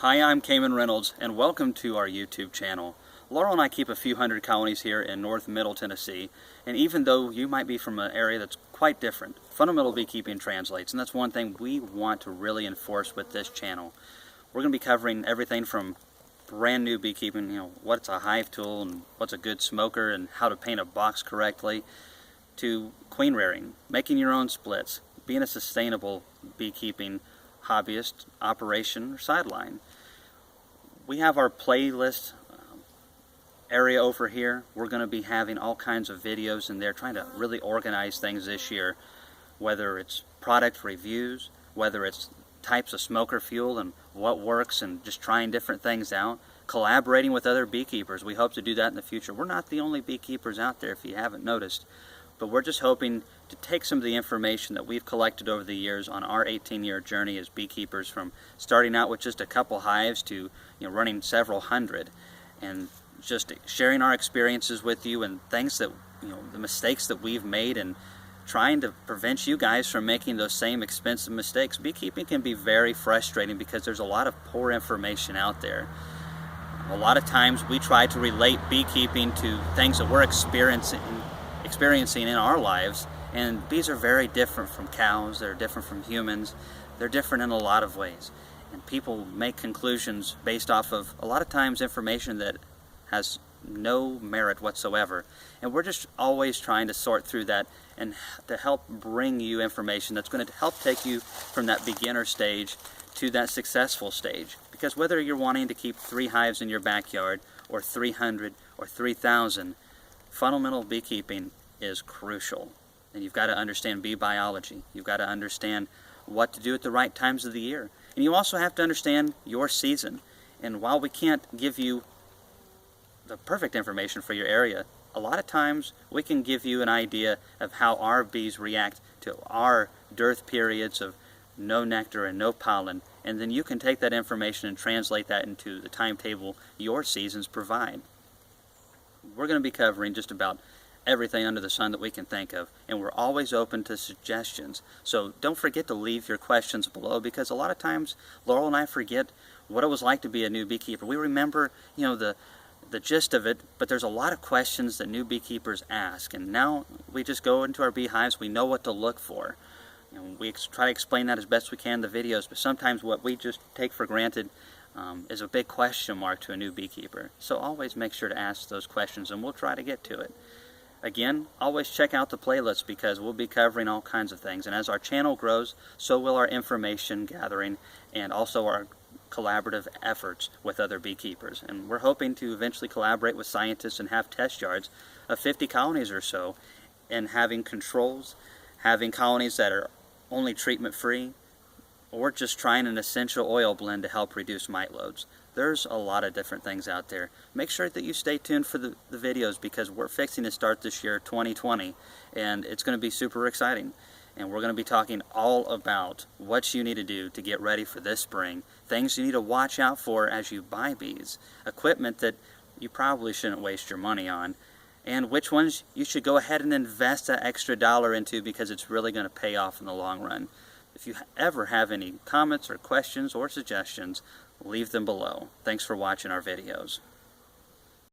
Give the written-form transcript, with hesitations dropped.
Hi, I'm Kamon Reynolds, and welcome to our YouTube channel. Laurel and I keep a few hundred colonies here in North Middle Tennessee, and even though you might be from an area that's quite different, fundamental beekeeping translates, and that's one thing we want to really enforce with this channel. We're going to be covering everything from brand new beekeeping, what's a hive tool and what's a good smoker and how to paint a box correctly, to queen rearing, making your own splits, being a sustainable beekeeping hobbyist, operation, or sideline. We have our playlist area over here. We're going to be having all kinds of videos in there, trying to really organize things this year, whether it's product reviews, whether it's types of smoker fuel and what works, and just trying different things out, collaborating with other beekeepers. We hope to do that in the future. We're not the only beekeepers out there, if you haven't noticed, but we're just hoping to take some of the information that we've collected over the years on our 18-year journey as beekeepers, from starting out with just a couple hives to running several hundred, and just sharing our experiences with you and things that the mistakes that we've made, and trying to prevent you guys from making those same expensive mistakes. Beekeeping can be very frustrating because there's a lot of poor information out there. A lot of times we try to relate beekeeping to things that we're experiencing in our lives, and bees are very different from cows, they're different from humans, they're different in a lot of ways, and people make conclusions based off of a lot of times information that has no merit whatsoever, and we're just always trying to sort through that and to help bring you information that's going to help take you from that beginner stage to that successful stage. Because whether you're wanting to keep 3 hives in your backyard or 300 or 3,000, fundamental beekeeping is crucial, and you've got to understand bee biology. You've got to understand what to do at the right times of the year, and you also have to understand your season. And while we can't give you the perfect information for your area, a lot of times we can give you an idea of how our bees react to our dearth periods of no nectar and no pollen, and then you can take that information and translate that into the timetable your seasons provide. We're going to be covering just about everything under the sun that we can think of, and we're always open to suggestions. So don't forget to leave your questions below, because a lot of times Laurel and I forget what it was like to be a new beekeeper. We remember, the gist of it, but there's a lot of questions that new beekeepers ask, and now we just go into our beehives, we know what to look for. We try to explain that as best we can in the videos, but sometimes what we just take for granted is a big question mark to a new beekeeper. So always make sure to ask those questions, and we'll try to get to it. Again, always check out the playlist, because we'll be covering all kinds of things, and as our channel grows, so will our information gathering and also our collaborative efforts with other beekeepers. And we're hoping to eventually collaborate with scientists and have test yards of 50 colonies or so, and having controls, having colonies that are only treatment free, or just trying an essential oil blend to help reduce mite loads. There's a lot of different things out there. Make sure that you stay tuned for the videos, because we're fixing to start this year 2020, and it's going to be super exciting. And we're going to be talking all about what you need to do to get ready for this spring, things you need to watch out for as you buy bees, equipment that you probably shouldn't waste your money on, and which ones you should go ahead and invest that extra dollar into, because it's really going to pay off in the long run. If you ever have any comments or questions or suggestions, leave them below. Thanks for watching our videos.